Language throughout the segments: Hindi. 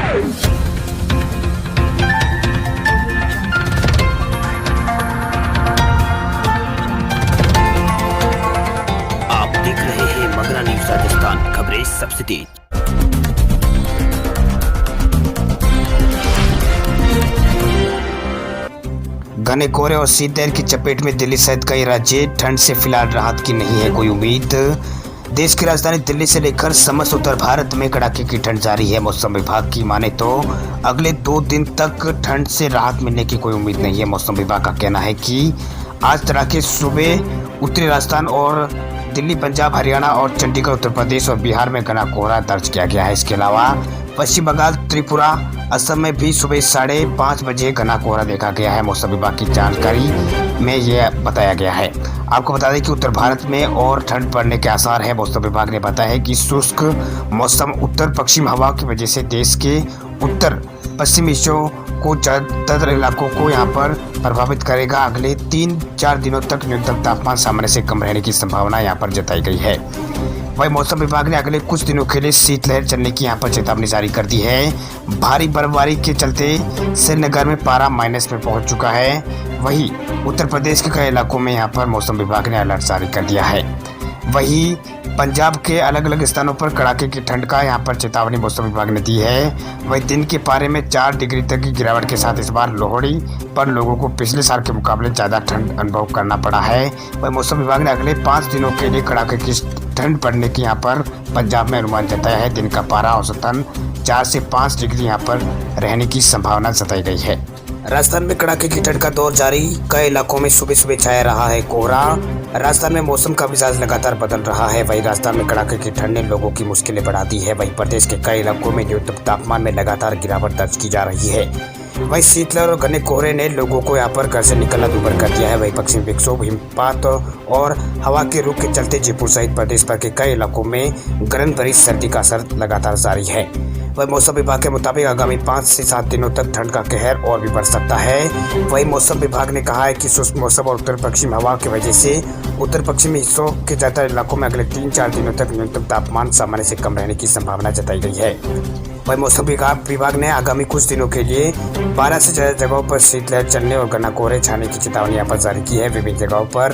आप देख रहे हैं मगरा न्यूज राजस्थान, खबरें सबसे तेज। घने कोहरे और शीतलहर की चपेट में दिल्ली सहित कई राज्य, ठंड से फिलहाल राहत की नहीं है कोई उम्मीद। देश की राजधानी दिल्ली से लेकर समस्त उत्तर भारत में कड़ाके की ठंड जारी है। मौसम विभाग की माने तो अगले 2 दिन तक ठंड से राहत मिलने की कोई उम्मीद नहीं है। मौसम विभाग का कहना है कि आज तड़के सुबह उत्तरी राजस्थान और दिल्ली, पंजाब, हरियाणा और चंडीगढ़, उत्तर प्रदेश और बिहार में घना कोहरा दर्ज किया गया है। इसके अलावा पश्चिम बंगाल, त्रिपुरा, असम में भी सुबह 5:30 बजे घना कोहरा देखा गया है। मौसम विभाग की जानकारी में यह बताया गया है। आपको बता दें कि उत्तर भारत में और ठंड बढ़ने के आसार है। मौसम विभाग ने बताया है कि शुष्क मौसम उत्तर पश्चिम हवा की वजह से देश के उत्तर पश्चिमी हिस्सों को ज्यादातर इलाकों को यहाँ पर प्रभावित करेगा। अगले 3-4 दिनों तक न्यूनतम तापमान सामान्य से कम रहने की संभावना यहाँ पर जताई गई है। वही मौसम विभाग ने अगले कुछ दिनों के लिए शीतलहर चलने की यहाँ पर चेतावनी जारी कर दी है। भारी बर्फबारी के चलते श्रीनगर में पारा माइनस में पहुंच चुका है। वहीं उत्तर प्रदेश के कई इलाकों में यहाँ पर मौसम विभाग ने अलर्ट जारी कर दिया है। वहीं पंजाब के अलग अलग स्थानों पर कड़ाके की ठंड का यहाँ पर चेतावनी मौसम विभाग ने दी है। वहीं दिन के पारे में 4 डिग्री तक की गिरावट के साथ इस बार लोहड़ी पर लोगों को पिछले साल के मुकाबले ज़्यादा ठंड अनुभव करना पड़ा है। वहीं मौसम विभाग ने अगले 5 दिनों के लिए कड़ाके की ठंड पड़ने की यहाँ पर पंजाब में अनुमान जताया है। दिन का पारा औसतन 4 से 5 डिग्री यहाँ पर रहने की संभावना जताई गई है। राजस्थान में कड़ाके की ठंड का दौर जारी, कई इलाकों में सुबह सुबह छाया रहा है कोहरा। राजस्थान में मौसम का मिजाज लगातार बदल रहा है। वहीं राजस्थान में कड़ाके की ठंड ने लोगों की मुश्किलें बढ़ा दी है। वहीं प्रदेश के कई इलाकों में न्यूनतम तापमान में लगातार गिरावट दर्ज की जा रही है। वहीं शीतलहर और घने कोहरे ने लोगों को यहाँ पर घर से निकलना दूभर कर दिया है। वहीं पश्चिमी विक्षोभ, हिमपात और हवा के रुख के चलते जयपुर सहित प्रदेश भर के कई इलाकों में गलन भरी सर्दी का असर लगातार जारी है। वहीं मौसम विभाग के मुताबिक आगामी 5 से 7 दिनों तक ठंड का कहर और भी बढ़ सकता है। वहीं मौसम विभाग ने कहा है कि शुष्क मौसम और उत्तर पश्चिम हवा की वजह से उत्तर पश्चिमी हिस्सों के ज्यादातर इलाकों में अगले 3-4 दिनों तक न्यूनतम तापमान सामान्य से कम रहने की संभावना जताई गई है। वहीं मौसम विभाग ने आगामी कुछ दिनों के लिए 12 से ज्यादा जगहों पर शीतलहर चलने और घना कोहरे छाने की चेतावनी यहाँ पर जारी की है। विभिन्न जगहों पर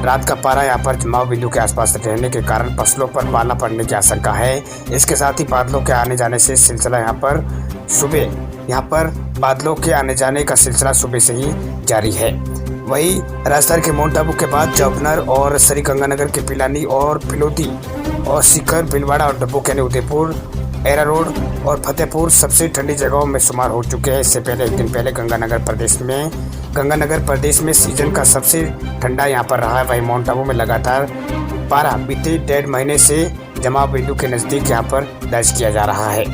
रात का पारा यहाँ पर जमाव बिंदु के आसपास रहने के कारण फसलों पर पाला पड़ने की आशंका है। इसके साथ ही बादलों के आने जाने से सिलसिला बादलों के आने जाने का सिलसिला सुबह से ही जारी है। वहीं राजस्थान के माउंट आबू के बाद जबलपुर और श्रीगंगानगर के पिलानी और पिलोती और सीकर, भीलवाड़ा और डब्बू यानी उदयपुर, एरा रोड और फतेहपुर सबसे ठंडी जगहों में शुमार हो चुके हैं। इससे पहले एक दिन पहले गंगानगर प्रदेश में सीजन का सबसे ठंडा यहाँ पर रहा है। वहीं माउंट आबू में लगातार पारा बीते 1.5 महीने से जमाव बिंदु के नजदीक यहाँ पर दर्ज किया जा रहा है।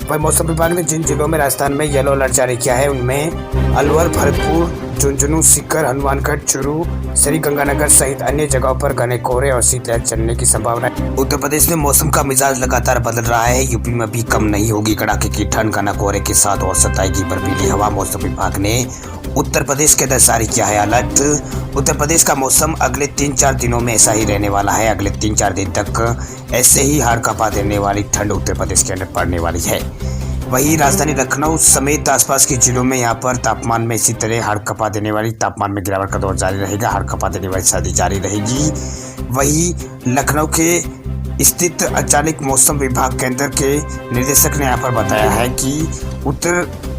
वहीं मौसम विभाग ने जिन जिलों में राजस्थान में येलो अलर्ट जारी किया है उनमें अलवर, भरतपुर, झुंझुनू, सीकर, हनुमानगढ़, चूरू, श्रीगंगानगर सहित अन्य जगहों पर घने कोहरे और शीतलहर चलने की संभावना है। उत्तर प्रदेश में मौसम का मिजाज लगातार बदल रहा है। यूपी में भी कम नहीं होगी कड़ाके की ठंड, घना कोहरे के साथ और सताएगी बर्फीली हवा। मौसम विभाग ने उत्तर प्रदेश के अंदर जारी किया है अलर्ट। उत्तर प्रदेश का मौसम अगले 3-4 दिनों में ऐसा ही रहने वाला है। अगले 3-4 दिन तक ऐसे ही हाड़ कांपा देने वाली ठंड उत्तर प्रदेश के अंदर पड़ने वाली है। वहीं राजधानी लखनऊ समेत आसपास के जिलों में यहाँ पर तापमान में इसी तरह हाड़ कांपा देने वाली तापमान में गिरावट का दौर जारी रहेगा। हाड़ कांपा देने वाली सर्दी जारी रहेगी। वहीं लखनऊ के स्थित अचानक मौसम विभाग केंद्र के निदेशक ने यहाँ पर बताया है कि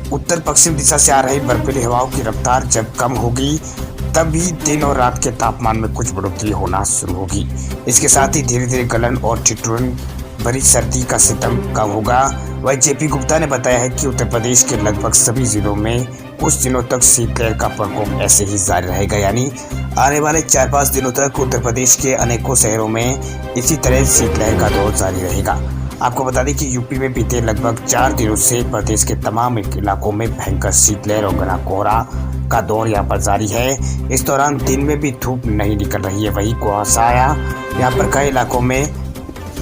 उत्तर पश्चिम दिशा से आ रही बर्फीली हवाओं की रफ्तार जब कम होगी तभी दिन और रात के तापमान में कुछ बढ़ोतरी होना शुरू होगी। इसके साथ ही धीरे धीरे गलन और ठिठुरन भरी सर्दी का सितम कम होगा। वहीं जेपी गुप्ता ने बताया है कि उत्तर प्रदेश के लगभग सभी जिलों में कुछ दिनों तक शीतलहर का प्रकोप ऐसे ही जारी रहेगा। यानी आने वाले 4-5 दिनों तक उत्तर प्रदेश के अनेकों शहरों में इसी तरह शीतलहर का दौर जारी रहेगा। आपको बता दें कि यूपी में बीते लगभग 4 दिनों से प्रदेश के तमाम इलाकों में भयंकर शीतलहर और घना कोहरा का दौर यहाँ पर जारी है। इस दौरान दिन में भी धूप नहीं निकल रही है। वही कुहासा यहाँ पर कई इलाकों में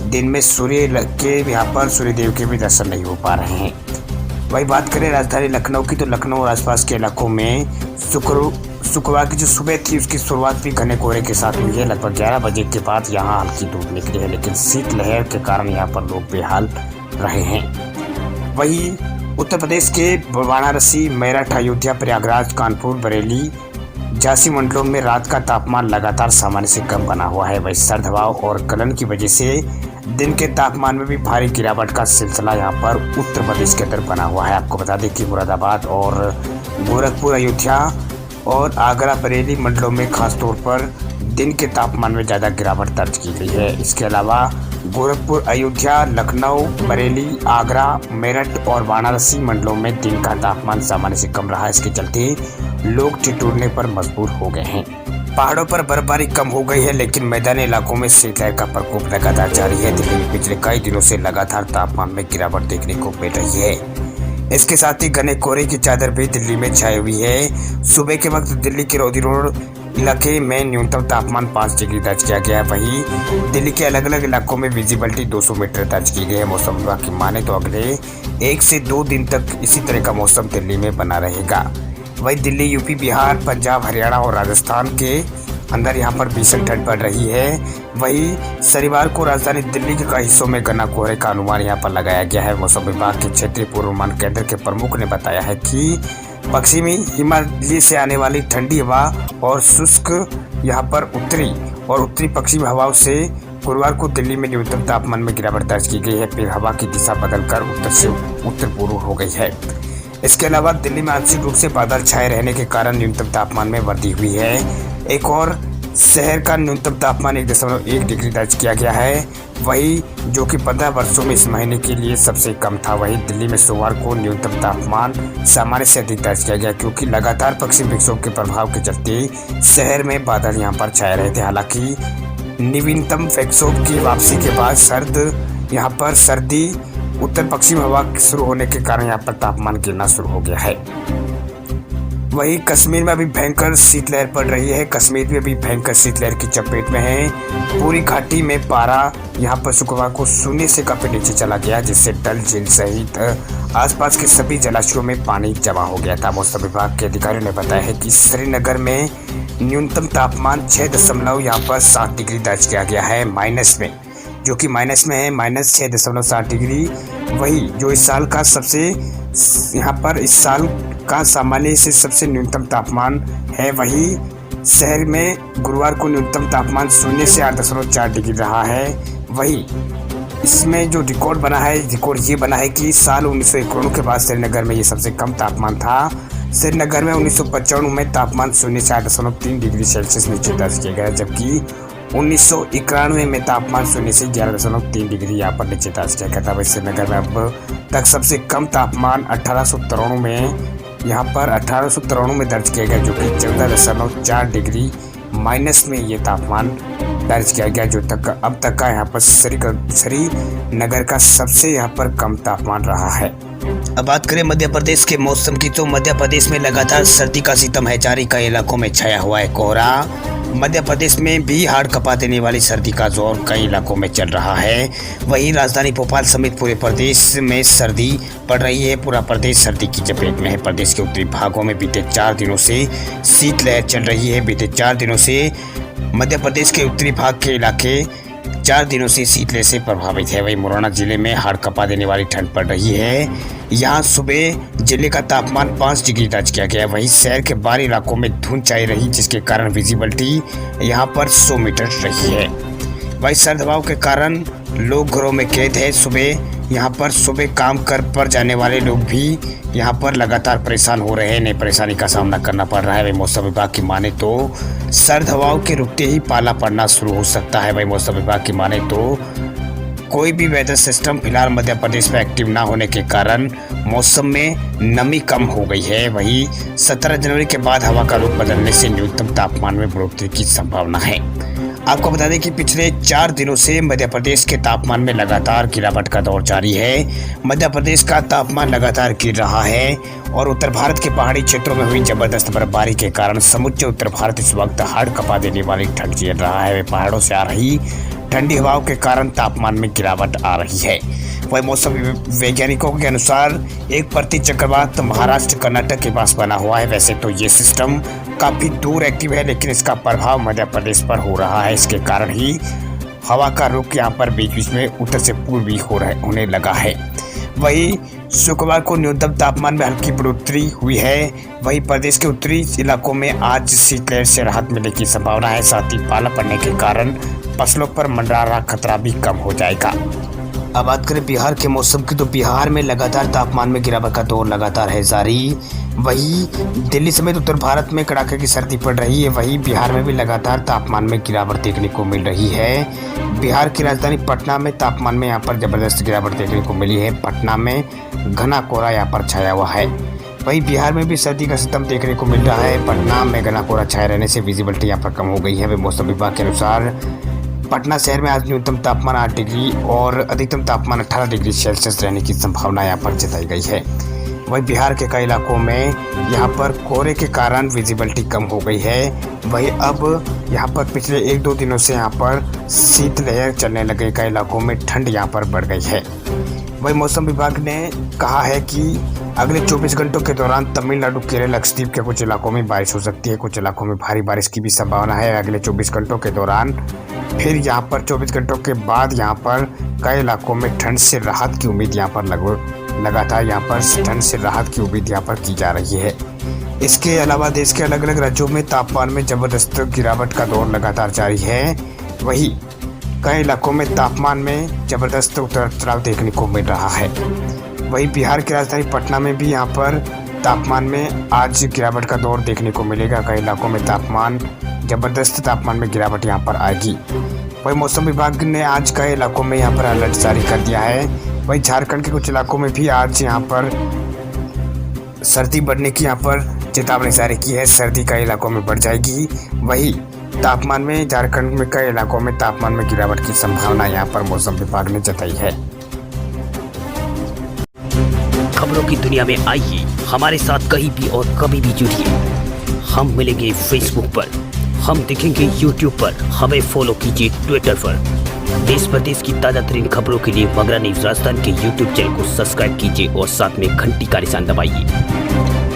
दिन में सूर्यदेव के भी दर्शन नहीं हो पा रहे हैं। वही बात करें राजधानी लखनऊ की, तो लखनऊ और आसपास के इलाकों में शुक्रवार की जो सुबह थी उसकी शुरुआत भी घने कोहरे के साथ हुई है। लगभग 11 बजे के बाद यहाँ हल्की धूप निकली है, लेकिन शीतलहर के कारण यहाँ पर लोग बेहाल रहे हैं। वहीं उत्तर प्रदेश के वाराणसी, मेरठ, अयोध्या, प्रयागराज, कानपुर, बरेली, झांसी मंडलों में रात का तापमान लगातार सामान्य से कम बना हुआ है। वही सर्द हवाओं और गलन की वजह से दिन के तापमान में भी भारी गिरावट का सिलसिला यहाँ पर उत्तर प्रदेश के अंदर बना हुआ है। आपको बता दें कि मुरादाबाद और गोरखपुर, अयोध्या और आगरा, बरेली मंडलों में खासतौर पर दिन के तापमान में ज़्यादा गिरावट दर्ज की गई है। इसके अलावा गोरखपुर, अयोध्या, लखनऊ, बरेली, आगरा, मेरठ और वाराणसी मंडलों में दिन का तापमान सामान्य से कम रहा। इसके चलते लोग ठिठुरने पर मजबूर हो गए हैं। पहाड़ों पर बर्फबारी कम हो गई है, लेकिन मैदानी इलाकों में शीतलहर का प्रकोप लगातार जारी है। दिल्ली में पिछले कई दिनों से लगातार तापमान में गिरावट देखने को मिल रही है। इसके साथ ही घने कोहरे की चादर भी दिल्ली में छाई हुई है। सुबह के वक्त दिल्ली के रोदी रोड इलाके में न्यूनतम तापमान 5 डिग्री दर्ज किया गया है। वहीं दिल्ली के अलग अलग इलाकों में विजिबिलिटी 200 मीटर दर्ज की गई है। मौसम विभाग की माने तो अगले 1 से 2 दिन तक इसी तरह का मौसम दिल्ली में बना रहेगा। वहीं दिल्ली, यूपी, बिहार, पंजाब, हरियाणा और राजस्थान के अंदर यहाँ पर भीषण ठंड पड़ रही है। वहीं शनिवार को राजधानी दिल्ली के कई हिस्सों में घना कोहरे का अनुमान यहाँ पर लगाया गया है। मौसम विभाग के क्षेत्रीय पूर्वानुमान केंद्र के प्रमुख ने बताया है कि पश्चिमी हिमालय से आने वाली ठंडी हवा और शुष्क यहाँ पर उत्तरी पश्चिमी हवाओं से गुरुवार को दिल्ली में न्यूनतम तापमान में गिरावट दर्ज की गई है। फिर हवा की दिशा बदलकर उत्तर से उत्तर पूर्व हो गई है। इसके अलावा दिल्ली में आंशिक रूप से बादल छाए रहने के कारण न्यूनतम तापमान में वृद्धि हुई है। एक और शहर का न्यूनतम तापमान 1.1 डिग्री दर्ज किया गया है, वही जो कि 15 वर्षों में इस महीने के लिए सबसे कम था। वही दिल्ली में सोमवार को न्यूनतम तापमान सामान्य से अधिक दर्ज किया गया, क्योंकि लगातार पश्चिमी विक्षोभ के प्रभाव के चलते शहर में बादल यहाँ पर छाए रहे थे। हालांकि नवीनतम विक्षोभ की वापसी के बाद सर्दी उत्तर पश्चिम हवा शुरू होने के कारण यहाँ पर तापमान गिरना शुरू हो गया है। वहीं कश्मीर में अभी भयंकर शीतलहर पड़ रही है। कश्मीर में भी भयंकर शीतलहर की चपेट में है। पूरी घाटी में पारा यहाँ पर शुक्रवार को शून्य से काफी नीचे चला गया, जिससे डल झील सहित आसपास के सभी जलाशयों में पानी जमा हो गया था। मौसम विभाग के अधिकारियों ने बताया है कि श्रीनगर में न्यूनतम तापमान 6.7 डिग्री दर्ज किया गया है, माइनस में, जो कि माइनस में है, -6.7 डिग्री। वही जो इस साल का सामान्य से सबसे न्यूनतम तापमान है। वही शहर में गुरुवार को न्यूनतम तापमान 0 से 8.4 डिग्री रहा है। वही इसमें जो रिकॉर्ड ये बना है कि साल 1991 के बाद श्रीनगर में ये सबसे कम तापमान था। श्रीनगर में 1995 में तापमान 0 से 8.3 डिग्री सेल्सियस नीचे दर्ज किया गया, जबकि 1991 में तापमान 0 से 11.3 डिग्री यहाँ पर नीचे दर्ज किया गया था। वैसे श्रीनगर में अब तक सबसे कम तापमान 1893 में दर्ज किया गया, जो कि 14.4 डिग्री माइनस में ये तापमान दर्ज किया गया, जो अब तक का यहाँ पर श्रीनगर का सबसे यहाँ पर कम तापमान रहा है। अब बात करें मध्य प्रदेश के मौसम की, तो मध्य प्रदेश में लगातार सर्दी का सितम है जारी। कई इलाकों में छाया हुआ है कोहरा। मध्य प्रदेश में भी हाड़ कपा देने वाली सर्दी का जोर कई इलाकों में चल रहा है। वहीं राजधानी भोपाल समेत पूरे प्रदेश में सर्दी पड़ रही है। पूरा प्रदेश सर्दी की चपेट में है। प्रदेश के उत्तरी भागों में बीते 4 दिनों से शीतलहर चल रही है। बीते 4 दिनों से मध्य प्रदेश के उत्तरी भाग के इलाके 4 दिनों से शीतलहर से प्रभावित है। वहीं मुरैना जिले में हाड़ कपा देने वाली ठंड पड़ रही है। यहाँ सुबह जिले का तापमान 5 डिग्री दर्ज किया गया। वहीं शहर के बाहरी इलाकों में धुंध छाई रही, जिसके कारण विजिबिलिटी यहाँ पर 100 मीटर रही है। वहीं सर्द हवाओं के कारण लोग घरों में कैद है। सुबह काम पर जाने वाले लोग भी यहाँ पर लगातार परेशान हो रहे हैं। नई परेशानी का सामना करना पड़ रहा है। वही मौसम विभाग की माने तो सर्द हवाओं के रुकते ही पाला पड़ना शुरू हो सकता है। वही मौसम विभाग की माने तो कोई भी वेदर सिस्टम फिलहाल मध्य प्रदेश में एक्टिव ना होने के कारण मौसम में नमी कम हो गई है। वहीं 17 जनवरी के बाद हवा का रुख बदलने से न्यूनतम तापमान में बढ़ोतरी की संभावना है। आपको बता दें कि पिछले 4 दिनों से मध्य प्रदेश के तापमान में लगातार गिरावट का दौर जारी है। मध्य प्रदेश का तापमान लगातार गिर रहा है और उत्तर भारत के पहाड़ी क्षेत्रों में हुई जबरदस्त बर्फबारी के कारण समूचे उत्तर भारत इस वक्त हाड़ कपा देने वाली ठंड झेल रहा है। पहाड़ों से आ रही ठंडी हवाओं के कारण तापमान में गिरावट आ रही है। वही मौसम वैज्ञानिकों के अनुसार एक प्रतिचक्रवात महाराष्ट्र कर्नाटक के पास बना हुआ है। वैसे तो ये सिस्टम काफी दूर एक्टिव है, लेकिन इसका प्रभाव मध्य प्रदेश पर हो रहा है। इसके कारण ही हवा का रुख यहाँ पर बीच बीच में उत्तर से पूर्वी होने लगा है। वहीं शुक्रवार को न्यूनतम तापमान में हल्की बढ़ोतरी हुई है। वहीं प्रदेश के उत्तरी इलाकों में आज शीतलहर से राहत मिलने की संभावना है। साथ ही पाला पड़ने के कारण फसलों पर मंडरा रहा खतरा भी कम हो जाएगा। अब बात करें बिहार के मौसम की, तो बिहार में लगातार तापमान में गिरावट का दौर लगातार है जारी। वहीं दिल्ली समेत उत्तर भारत में कड़ाके की सर्दी पड़ रही है। वहीं बिहार में भी लगातार तापमान में गिरावट देखने को मिल रही है। बिहार की राजधानी पटना में तापमान में यहाँ पर जबरदस्त गिरावट देखने को मिली है। पटना में घना कोहरा यहाँ पर छाया हुआ है। वहीं बिहार में भी सर्दी का सितम देखने को मिल रहा है। पटना में घना कोहरा छाए रहने से विजिबिलिटी यहाँ पर कम हो गई है। वे मौसम विभाग के अनुसार पटना शहर में आज न्यूनतम तापमान 8 डिग्री और अधिकतम तापमान 18 डिग्री सेल्सियस रहने की संभावना यहाँ पर जताई गई है। वहीं बिहार के कई इलाकों में यहाँ पर कोहरे के कारण विजिबिलिटी कम हो गई है। वहीं अब यहाँ पर पिछले 1-2 दिनों से यहाँ पर शीतलहर चलने लगे। कई इलाकों में ठंड यहाँ पर बढ़ गई है। वहीं मौसम विभाग ने कहा है कि अगले 24 घंटों के दौरान तमिलनाडु, केरल, लक्षद्वीप के कुछ इलाकों में बारिश हो सकती है। कुछ इलाकों में भारी बारिश की भी संभावना है अगले 24 घंटों के दौरान। फिर यहाँ पर 24 घंटों के बाद यहाँ पर कई इलाकों में ठंड से राहत की उम्मीद यहाँ पर लगातार यहाँ पर ठंड से राहत की उम्मीद यहाँ पर की जा रही है। इसके अलावा देश के अलग अलग राज्यों में तापमान में जबरदस्त गिरावट का दौर लगातार जारी है। वहीं कई इलाकों में तापमान में जबरदस्त उतार चढ़ाव देखने को मिल रहा है। वहीं बिहार की राजधानी पटना में भी यहाँ पर तापमान में आज गिरावट का दौर देखने को मिलेगा। कई इलाकों में जबरदस्त तापमान में गिरावट यहाँ पर आएगी। वहीं मौसम विभाग ने आज कई इलाकों में यहाँ पर अलर्ट जारी कर दिया है। वहीं झारखंड के कुछ इलाकों में भी आज यहाँ पर सर्दी बढ़ने की यहाँ पर चेतावनी जारी की है। सर्दी कई इलाकों में बढ़ जाएगी। वहीं तापमान में झारखंड में कई इलाकों में तापमान में गिरावट की संभावना यहाँ पर मौसम विभाग ने जताई है। खबरों की दुनिया में आइए हमारे साथ कहीं भी और कभी भी जुड़िए। हम मिलेंगे फेसबुक पर, हम दिखेंगे यूट्यूब पर, हमें फॉलो कीजिए ट्विटर पर। देश प्रदेश की ताजा तरीन खबरों के लिए मगरा न्यूज राजस्थान के यूट्यूब चैनल को सब्सक्राइब कीजिए और साथ में घंटी का निशान दबाइए।